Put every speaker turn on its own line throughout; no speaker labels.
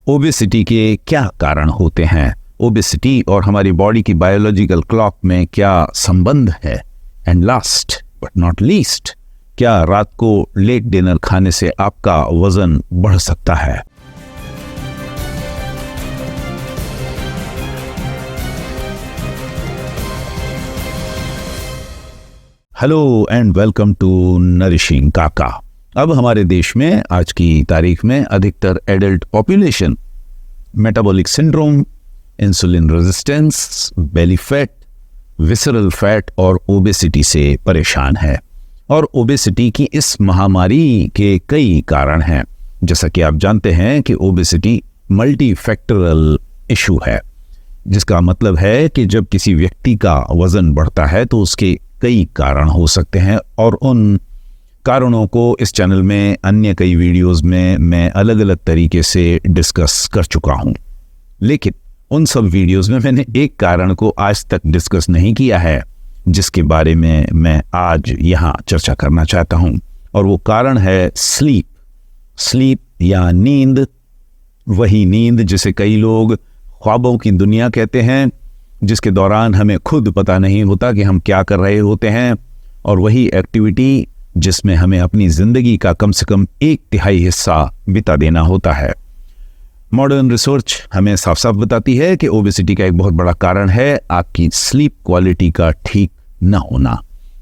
Obesity के क्या कारण होते हैं, ओबेसिटी और हमारी बॉडी की बायोलॉजिकल क्लॉक में क्या संबंध है, and last but not least, क्या रात को लेट डिनर खाने से आपका वजन बढ़ सकता है। Hello and welcome to nourishing Kaka. अब हमारे देश में आज की तारीख में अधिकतर adult population metabolic syndrome, insulin resistance, belly fat, visceral fat और ओबेसिटी से परेशान है। और ओबेसिटी की इस महामारी के कई कारण हैं। जैसा कि आप जानते हैं कि ओबेसिटी मल्टी फैक्टरल इशू है, जिसका मतलब है कि जब किसी व्यक्ति का वजन बढ़ता है तो उसके कई कारण हो सकते हैं, और उन कारणों को इस चैनल में अन्य कई वीडियोस में मैं अलग अलग तरीके से डिस्कस कर चुका हूं। लेकिन उन सब वीडियोस में मैंने एक कारण को आज तक डिस्कस नहीं किया है, जिसके बारे में मैं आज यहां चर्चा करना चाहता हूं, और वो कारण है स्लीप या नींद। वही नींद जिसे कई लोग ख्वाबों की दुनिया कहते हैं, जिसके दौरान हमें खुद पता नहीं होता कि हम क्या कर रहे होते हैं, और वही एक्टिविटी जिसमें हमें अपनी जिंदगी का कम से कम 1/3 हिस्सा बिता देना होता है। मॉडर्न रिसर्च हमें साफ साफ बताती है कि ओबेसिटी का एक बहुत बड़ा कारण है आपकी स्लीप क्वालिटी का ठीक न होना।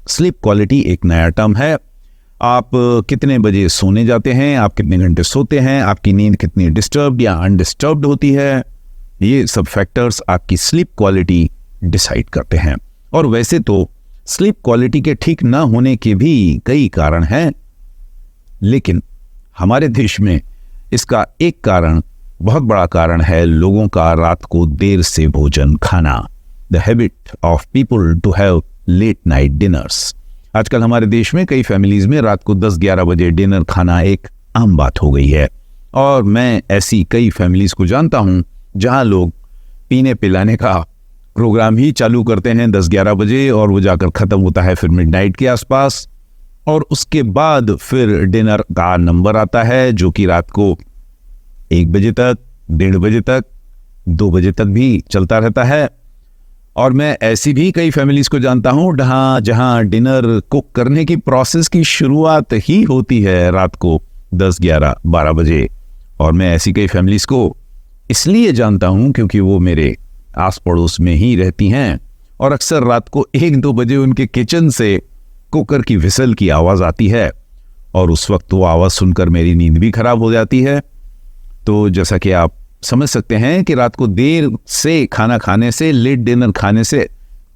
स्लीप क्वालिटी एक नया टर्म है। आप कितने बजे सोने जाते हैं, आप कितने घंटे सोते हैं, आपकी नींद कितनी डिस्टर्ब्ड या अनडिस्टर्ब्ड होती है, ये सब फैक्टर्स आपकी स्लीप क्वालिटी डिसाइड करते हैं। और वैसे तो स्लीप क्वालिटी के ठीक ना होने के भी कई कारण हैं, लेकिन हमारे देश में इसका एक कारण, बहुत बड़ा कारण है लोगों का रात को देर से भोजन खाना, the habit of people to have late night dinners. आजकल हमारे देश में कई फैमिलीज में रात को 10-11 बजे डिनर खाना एक आम बात हो गई है, और मैं ऐसी कई फैमिलीज को जानता हूं जहां लोग पीने पिलाने का प्रोग्राम ही चालू करते हैं 10-11 बजे, और वो जाकर ख़त्म होता है फिर मिडनाइट के आसपास, और उसके बाद फिर डिनर का नंबर आता है जो कि रात को 1 बजे तक, 1:30 बजे तक, 2 बजे तक भी चलता रहता है। और मैं ऐसी भी कई फैमिलीज को जानता हूँ जहाँ डिनर कुक करने की प्रोसेस की शुरुआत ही होती है रात को 10, 11, 12 बजे। और मैं ऐसी कई फैमिलीज को इसलिए जानता हूं क्योंकि वो मेरे आस पड़ोस में ही रहती हैं, और अक्सर रात को 1-2 बजे उनके किचन से कुकर की विसल की आवाज़ आती है, और उस वक्त वो आवाज़ सुनकर मेरी नींद भी खराब हो जाती है। तो जैसा कि आप समझ सकते हैं कि रात को देर से खाना खाने से, लेट डिनर खाने से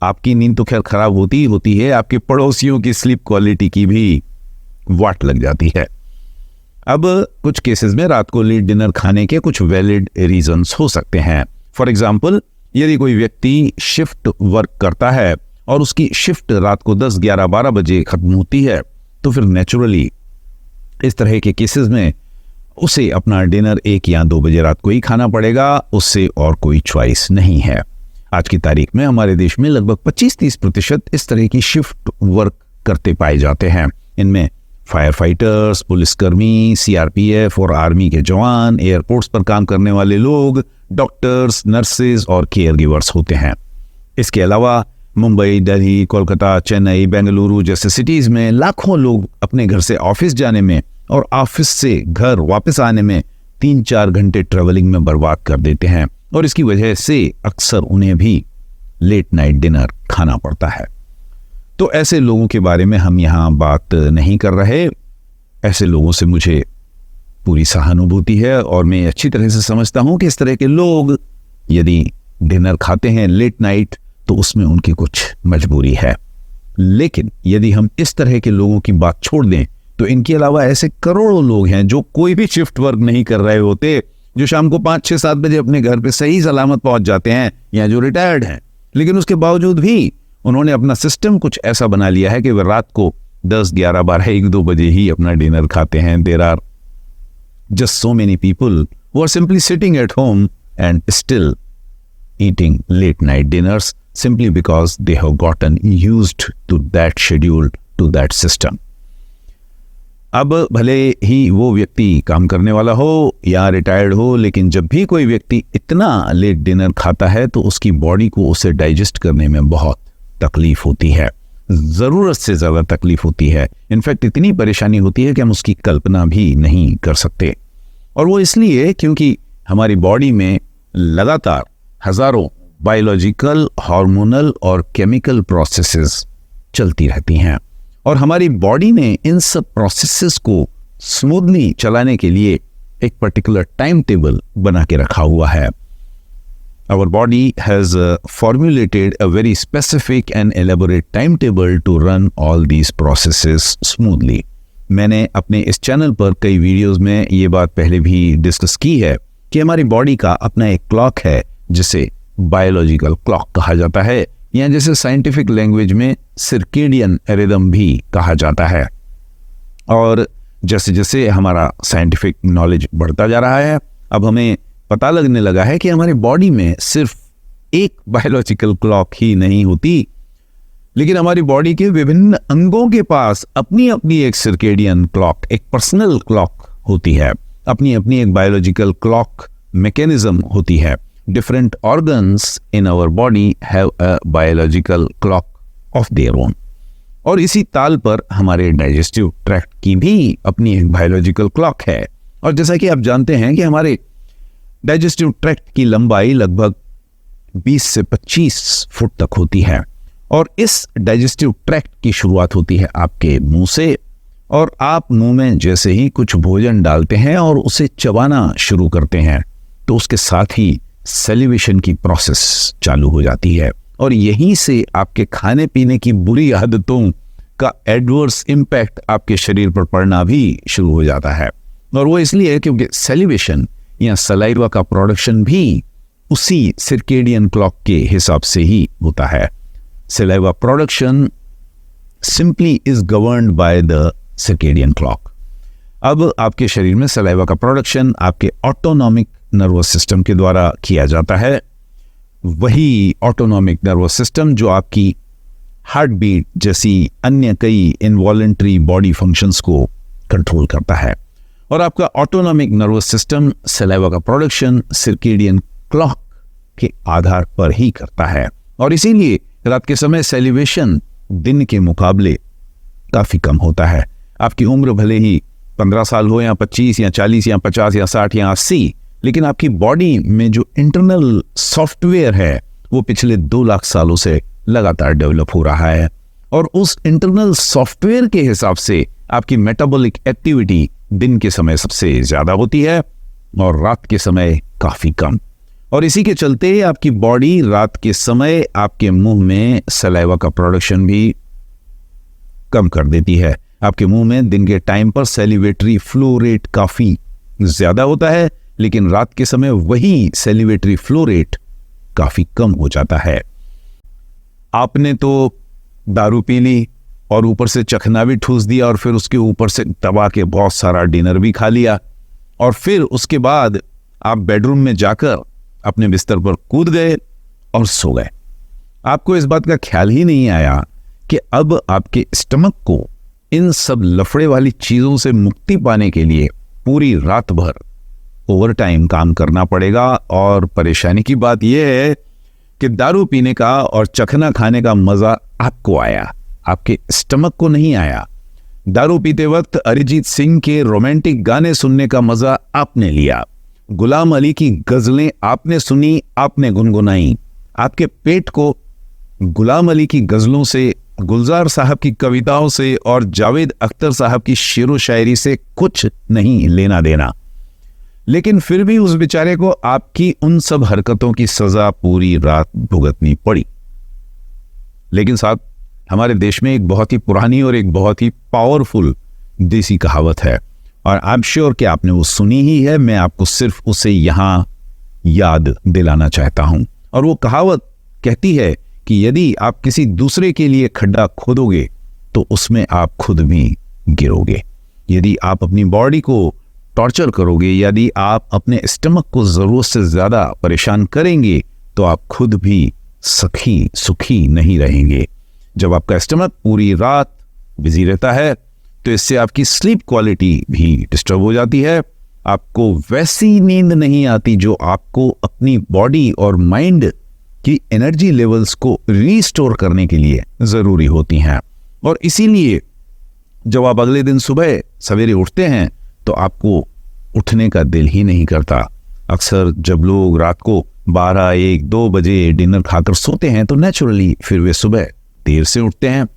आपकी नींद तो खैर खराब होती है, आपके पड़ोसियों की स्लीप क्वालिटी की भी वाट लग जाती है। अब कुछ केसेस में रात को लेट डिनर खाने के कुछ वैलिड रीजंस हो सकते हैं। फॉर एग्जांपल, यदि कोई व्यक्ति शिफ्ट वर्क करता है और उसकी शिफ्ट रात को 10, 11, 12 बजे खत्म होती है, तो फिर नेचुरली इस तरह के केसेस में उसे अपना डिनर 1 या 2 बजे रात को ही खाना पड़ेगा, उससे और कोई चॉइस नहीं है। आज की तारीख में हमारे देश में लगभग 25-30% इस तरह की शिफ्ट वर्क करते पाए जाते हैं। इनमें फायर फाइटर्स, पुलिसकर्मी, सीआरपीएफ और आर्मी के जवान, एयरपोर्ट्स पर काम करने वाले लोग, डॉक्टर्स, नर्सेज और केयर गिवर्स होते हैं। इसके अलावा मुंबई, दिल्ली, कोलकाता, चेन्नई, बेंगलुरु जैसे सिटीज में लाखों लोग अपने घर से ऑफिस जाने में और ऑफिस से घर वापस आने में 3-4 घंटे ट्रेवलिंग में बर्बाद कर देते हैं, और इसकी वजह से अक्सर उन्हें भी लेट नाइट डिनर खाना पड़ता है। तो ऐसे लोगों के बारे में हम यहाँ बात नहीं कर रहे। ऐसे लोगों से मुझे पूरी सहानुभूति है, और मैं अच्छी तरह से समझता हूँ कि इस तरह के लोग यदि डिनर खाते हैं लेट नाइट तो उसमें उनकी कुछ मजबूरी है। लेकिन यदि हम इस तरह के लोगों की बात छोड़ दें तो इनके अलावा ऐसे करोड़ों लोग हैं जो कोई भी शिफ्ट वर्क नहीं कर रहे होते, जो शाम को 5, 6, 7 बजे अपने घर पे सही सलामत पहुंच जाते हैं, या जो रिटायर्ड हैं, लेकिन उसके बावजूद भी उन्होंने अपना सिस्टम कुछ ऐसा बना लिया है कि वे रात को 10, 11, 12, 1-2 बजे ही अपना डिनर खाते हैं। There are just so many people who are simply sitting at home and still eating late night dinners simply because they have gotten used to that schedule, to that system. अब भले ही वो व्यक्ति काम करने वाला हो या रिटायर्ड हो, लेकिन जब भी कोई व्यक्ति इतना लेट डिनर खाता है तो उसकी बॉडी को उसे डाइजेस्ट करने में बहुत तकलीफ होती है, ज़रूरत से ज़्यादा तकलीफ होती है। इनफैक्ट इतनी परेशानी होती है कि हम उसकी कल्पना भी नहीं कर सकते। और वो इसलिए क्योंकि हमारी बॉडी में लगातार हज़ारों बायोलॉजिकल, हार्मोनल और केमिकल प्रोसेसेस चलती रहती हैं और हमारी बॉडी ने इन सब प्रोसेसेस को स्मूथली चलाने के लिए एक पर्टिकुलर टाइम टेबल बना के रखा हुआ है। Our body has formulated a very specific and elaborate timetable to run all these processes smoothly. मैंने अपने इस चैनल पर कई वीडियोस में ये बात पहले भी डिस्कस की है कि हमारी बॉडी का अपना एक क्लॉक है जिसे बायोलॉजिकल क्लॉक कहा जाता है, या जिसे साइंटिफिक लैंग्वेज में सर्केडियन रिदम भी कहा जाता है। और जैसे जैसे हमारा साइंटिफिक नॉलेज बढ़ता जा रहा है, अब हमें पता लगने लगा है कि हमारी बॉडी में सिर्फ एक बायोलॉजिकल क्लॉक ही नहीं होती, लेकिन हमारी बॉडी के विभिन्न अंगों के पास अपनी अपनी एक सर्केडियन क्लॉक, एक पर्सनल क्लॉक होती है, अपनी अपनी एक बायोलॉजिकल क्लॉक मैकेनिज्म होती है। Different organs in our body have a biological clock of their own. और इसी ताल पर हमारे डाइजेस्टिव ट्रैक्ट की भी अपनी एक बायोलॉजिकल क्लॉक है। और जैसा कि आप जानते हैं कि हमारे डाइजेस्टिव ट्रैक्ट की लंबाई लगभग 20 से 25 फुट तक होती है और इस डाइजेस्टिव ट्रैक्ट की शुरुआत होती है आपके मुंह से, और आप मुंह में जैसे ही कुछ भोजन डालते हैं और उसे चबाना शुरू करते हैं तो उसके साथ ही सेलिवेशन की प्रोसेस चालू हो जाती है और यहीं से आपके खाने पीने की बुरी आदतों का एडवर्स इम्पैक्ट आपके शरीर पर पड़ना भी शुरू हो जाता है। और वो इसलिए क्योंकि सेलिवेशन या सलाइवा का प्रोडक्शन भी उसी सर्केडियन क्लॉक के हिसाब से ही होता है। Saliva production simply is governed by the circadian clock. अब आपके शरीर में सलाइवा का प्रोडक्शन आपके ऑटोनॉमिक नर्वस सिस्टम के द्वारा किया जाता है, वही ऑटोनॉमिक नर्वस सिस्टम जो आपकी हार्ट बीट जैसी अन्य कई इनवॉलंटरी बॉडी फंक्शंस को कंट्रोल करता है। और आपका ऑटोनॉमिक नर्वस सिस्टम सलाइवा का प्रोडक्शन सर्केडियन क्लॉक के आधार पर ही करता है और इसीलिए रात के समय सेलिवेशन दिन के मुकाबले काफी कम होता है। आपकी उम्र भले ही 15 साल हो या 25 या 40 या 50 या 60 या 80, लेकिन आपकी बॉडी में जो इंटरनल सॉफ्टवेयर है वो पिछले 2 लाख सालों से लगातार डेवलप हो रहा है और उस इंटरनल सॉफ्टवेयर के हिसाब से आपकी मेटाबॉलिक एक्टिविटी दिन के समय सबसे ज्यादा होती है और रात के समय काफी कम। और इसी के चलते आपकी बॉडी रात के समय आपके मुंह में सलाइवा का प्रोडक्शन भी कम कर देती है। आपके मुंह में दिन के टाइम पर सेलिवेटरी फ्लो रेट काफी ज्यादा होता है, लेकिन रात के समय वही सेलिवेटरी फ्लो रेट काफी कम हो जाता है। आपने तो दारू पी ली और ऊपर से चखना भी ठूस दिया और फिर उसके ऊपर से दबा के बहुत सारा डिनर भी खा लिया और फिर उसके बाद आप बेडरूम में जाकर अपने बिस्तर पर कूद गए और सो गए। आपको इस बात का ख्याल ही नहीं आया कि अब आपके स्टमक को इन सब लफड़े वाली चीजों से मुक्ति पाने के लिए पूरी रात भर ओवर टाइम काम करना पड़ेगा। और परेशानी की बात यह है कि दारू पीने का और चखना खाने का मजा आपको आया, आपके स्टमक को नहीं आया। दारू पीते वक्त अरिजीत सिंह के रोमांटिक गाने सुनने का मजा आपने लिया, गुलाम अली की गजलें आपने सुनी, आपने गुनगुनाई। आपके पेट को गुलाम अली की गजलों से, गुलजार साहब की कविताओं से और जावेद अख्तर साहब की शेरो शायरी से कुछ नहीं लेना देना, लेकिन फिर भी उस बेचारे को आपकी उन सब हरकतों की सजा पूरी रात भुगतनी पड़ी। लेकिन साहब, हमारे देश में एक बहुत ही पुरानी और एक बहुत ही पावरफुल देसी कहावत है और आई एम श्योर कि आपने वो सुनी ही है। मैं आपको सिर्फ उसे यहां याद दिलाना चाहता हूं। और वो कहावत कहती है कि यदि आप किसी दूसरे के लिए खड्डा खोदोगे तो उसमें आप खुद भी गिरोगे। यदि आप अपनी बॉडी को टॉर्चर करोगे, यदि आप अपने स्टमक को जरूरत से ज्यादा परेशान करेंगे तो आप खुद भी सुखी नहीं रहेंगे। जब आपका स्टमक पूरी रात बिजी रहता है तो इससे आपकी स्लीप क्वालिटी भी डिस्टर्ब हो जाती है। आपको वैसी नींद नहीं आती जो आपको अपनी बॉडी और माइंड की एनर्जी लेवल्स को रीस्टोर करने के लिए जरूरी होती हैं। और इसीलिए जब आप अगले दिन सुबह सवेरे उठते हैं तो आपको उठने का दिल ही नहीं करता। अक्सर जब लोग रात को 12, 1, 2 बजे डिनर खाकर सोते हैं तो नेचुरली फिर वे सुबह देर से उठते हैं।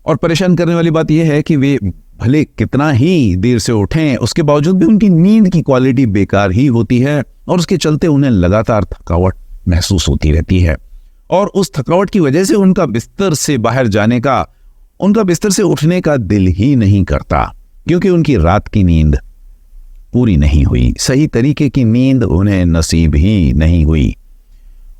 और परेशान करने वाली बात यह है कि वे भले कितना ही देर से उठें, उसके बावजूद भी उनकी नींद की क्वालिटी बेकार ही होती है और उसके चलते उन्हें लगातार थकावट महसूस होती रहती है। और उस थकावट की वजह से उनका बिस्तर से बाहर जाने का, उनका बिस्तर से उठने का दिल ही नहीं करता, क्योंकि उनकी रात की नींद पूरी नहीं हुई, सही तरीके की नींद उन्हें नसीब ही नहीं हुई।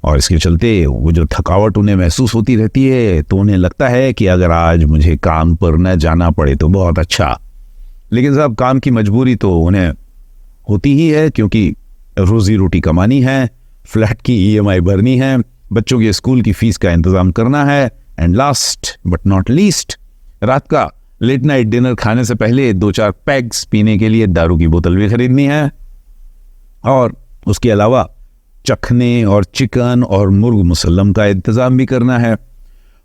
और इसके चलते वो जो थकावट उन्हें महसूस होती रहती है तो उन्हें लगता है कि अगर आज मुझे काम पर न जाना पड़े तो बहुत अच्छा। लेकिन साहब, काम की मजबूरी तो उन्हें होती ही है, क्योंकि रोजी रोटी कमानी है, फ्लैट की EMI भरनी है, बच्चों के स्कूल की फीस का इंतजाम करना है, and last but not least, रात का लेट नाइट डिनर खाने से पहले 2-4 पैग्स पीने के लिए दारू की बोतल भी खरीदनी है, और उसके अलावा चखने और चिकन और मुर्ग मुसल्लम का इंतजाम भी करना है।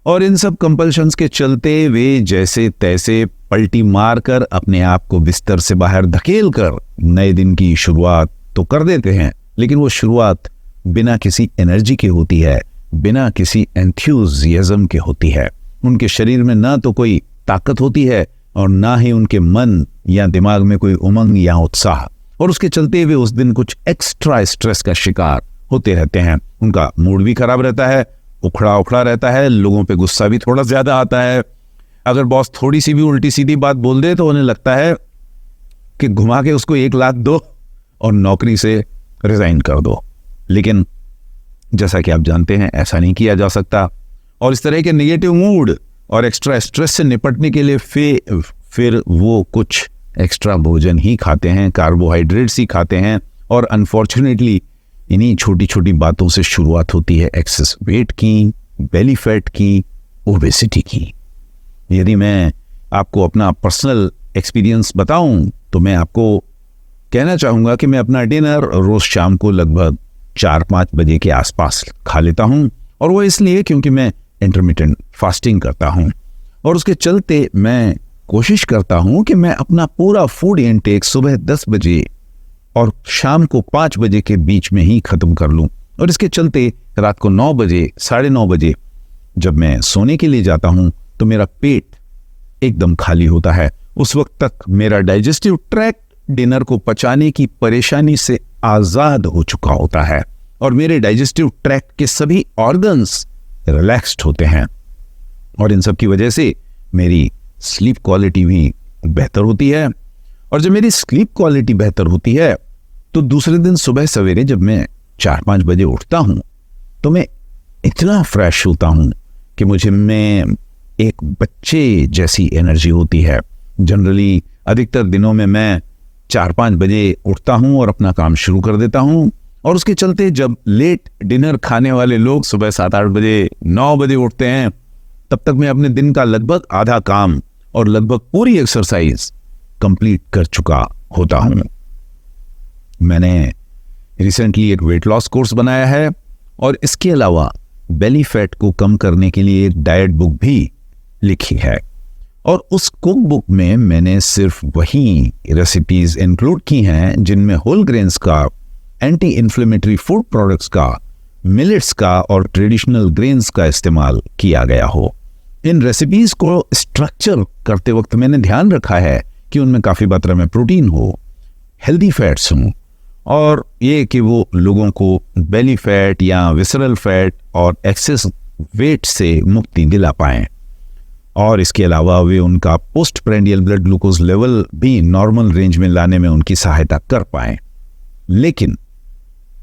और इन सब कंपल्शंस के चलते वे जैसे तैसे पलटी मारकर अपने आप को बिस्तर से बाहर धकेल कर नए दिन की शुरुआत तो कर देते हैं, लेकिन वो शुरुआत बिना किसी एनर्जी के होती है, बिना किसी एंथुसियाज्म के होती है। उनके शरीर में ना तो कोई ताकत होती है और ना ही उनके मन या दिमाग में कोई उमंग या उत्साह, और उसके चलते वे उस दिन कुछ एक्स्ट्रा स्ट्रेस का शिकार होते रहते हैं। उनका मूड भी खराब रहता है, उखड़ा उखड़ा रहता है, लोगों पे गुस्सा भी थोड़ा ज्यादा आता है। अगर बॉस थोड़ी सी भी उल्टी सीधी बात बोल दे तो उन्हें लगता है कि घुमा के उसको 1 लाख दो और नौकरी से रिजाइन कर दो। लेकिन जैसा कि आप जानते हैं, ऐसा नहीं किया जा सकता। और इस तरह के नेगेटिव मूड और एक्स्ट्रा स्ट्रेस से निपटने के लिए फिर वो कुछ एक्स्ट्रा भोजन ही खाते हैं, कार्बोहाइड्रेट्स ही खाते हैं। और अनफॉर्चुनेटली इन्हीं छोटी छोटी बातों से शुरुआत होती है एक्सेस वेट की, बेली फैट की, ओबेसिटी की। यदि मैं आपको अपना पर्सनल एक्सपीरियंस बताऊं तो मैं आपको कहना चाहूंगा कि मैं अपना डिनर रोज शाम को लगभग 4-5 बजे के आसपास खा लेता हूं, और वो इसलिए क्योंकि मैं इंटरमिटेंट फास्टिंग करता हूं, और उसके चलते मैं कोशिश करता हूं कि मैं अपना पूरा फूड इनटेक सुबह 10 बजे और शाम को 5 बजे के बीच में ही खत्म कर लूं। और इसके चलते रात को 9 बजे, 9:30 बजे जब मैं सोने के लिए जाता हूं तो मेरा पेट एकदम खाली होता है। उस वक्त तक मेरा डाइजेस्टिव ट्रैक्ट डिनर को पचाने की परेशानी से आजाद हो चुका होता है, और मेरे डाइजेस्टिव ट्रैक्ट के सभी ऑर्गन्स रिलैक्स्ड होते हैं। और इन सब की वजह से मेरी स्लीप क्वालिटी भी बेहतर होती है। और जब मेरी स्लीप क्वालिटी बेहतर होती है तो दूसरे दिन सुबह सवेरे जब मैं 4-5 बजे उठता हूं तो मैं इतना फ्रेश होता हूं कि मुझे में एक बच्चे जैसी एनर्जी होती है। जनरली अधिकतर दिनों में मैं 4-5 बजे उठता हूं और अपना काम शुरू कर देता हूं, और उसके चलते जब लेट डिनर खाने वाले लोग सुबह 7-8 बजे, 9 बजे उठते हैं, तब तक मैं अपने दिन का लगभग आधा काम और लगभग पूरी एक्सरसाइज कंप्लीट कर चुका होता हूं। मैंने रिसेंटली एक वेट लॉस कोर्स बनाया है, और इसके अलावा बेली फैट को कम करने के लिए एक डाइट बुक भी लिखी है। और उस कुक बुक में मैंने सिर्फ वही रेसिपीज इंक्लूड की हैं जिनमें होल ग्रेन्स का, एंटी इन्फ्लेमेटरी फूड प्रोडक्ट्स का, मिलेट्स का और ट्रेडिशनल ग्रेन्स का इस्तेमाल किया गया हो। इन रेसिपीज को स्ट्रक्चर करते वक्त मैंने ध्यान रखा है कि उनमें काफ़ी मात्रा में प्रोटीन हो, हेल्दी फैट्स हों, और ये कि वो लोगों को बेली फैट या विसरल फैट और एक्सेस वेट से मुक्ति दिला पाएं। और इसके अलावा वे उनका post prandial blood glucose level भी नॉर्मल रेंज में लाने में उनकी सहायता कर पाएं। लेकिन,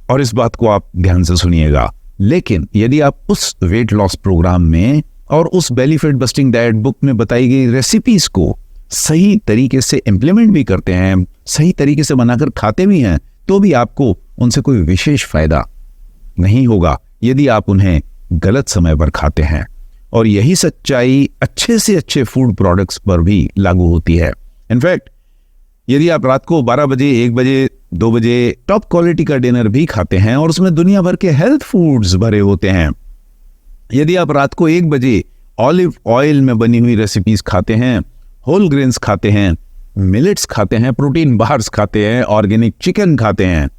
और इस बात को आप ध्यान से सुनिएगा, लेकिन यदि आप उस वेट लॉस प्रोग्राम में और उस belly fat busting diet book में बताई गई रेसिपीज को सही तरीके से इंप्लीमेंट भी करते हैं, सही तरीके से बनाकर खाते भी हैं, तो भी आपको उनसे कोई विशेष फायदा नहीं होगा यदि आप उन्हें गलत समय पर खाते हैं। और यही सच्चाई अच्छे से अच्छे फूड प्रोडक्ट्स पर भी लागू होती है। इनफैक्ट यदि आप रात को 12 बजे, 1 बजे, 2 बजे टॉप क्वालिटी का डिनर भी खाते हैं और उसमें दुनिया भर के हेल्थ फूड्स भरे होते हैं, यदि आप रात को 1 बजे ऑलिव ऑयल में बनी हुई रेसिपीज खाते हैं, होल ग्रेन्स खाते हैं, मिलेट्स खाते हैं, प्रोटीन बार्स खाते हैं, ऑर्गेनिक चिकन खाते हैं,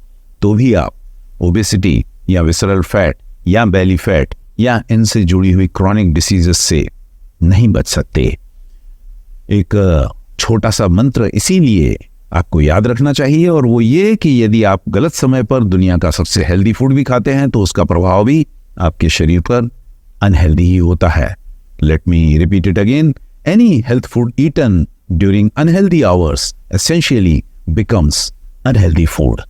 तो भी आप ओबेसिटी या विसरल फैट या बेली फैट या इनसे जुड़ी हुई क्रॉनिक डिसीजेस से नहीं बच सकते। एक छोटा सा मंत्र इसीलिए आपको याद रखना चाहिए, और वो ये कि यदि आप गलत समय पर दुनिया का सबसे हेल्दी फूड भी खाते हैं तो उसका प्रभाव भी आपके शरीर पर अनहेल्दी ही होता है। Let me repeat it again, any health food eaten during unhealthy hours essentially becomes unhealthy food.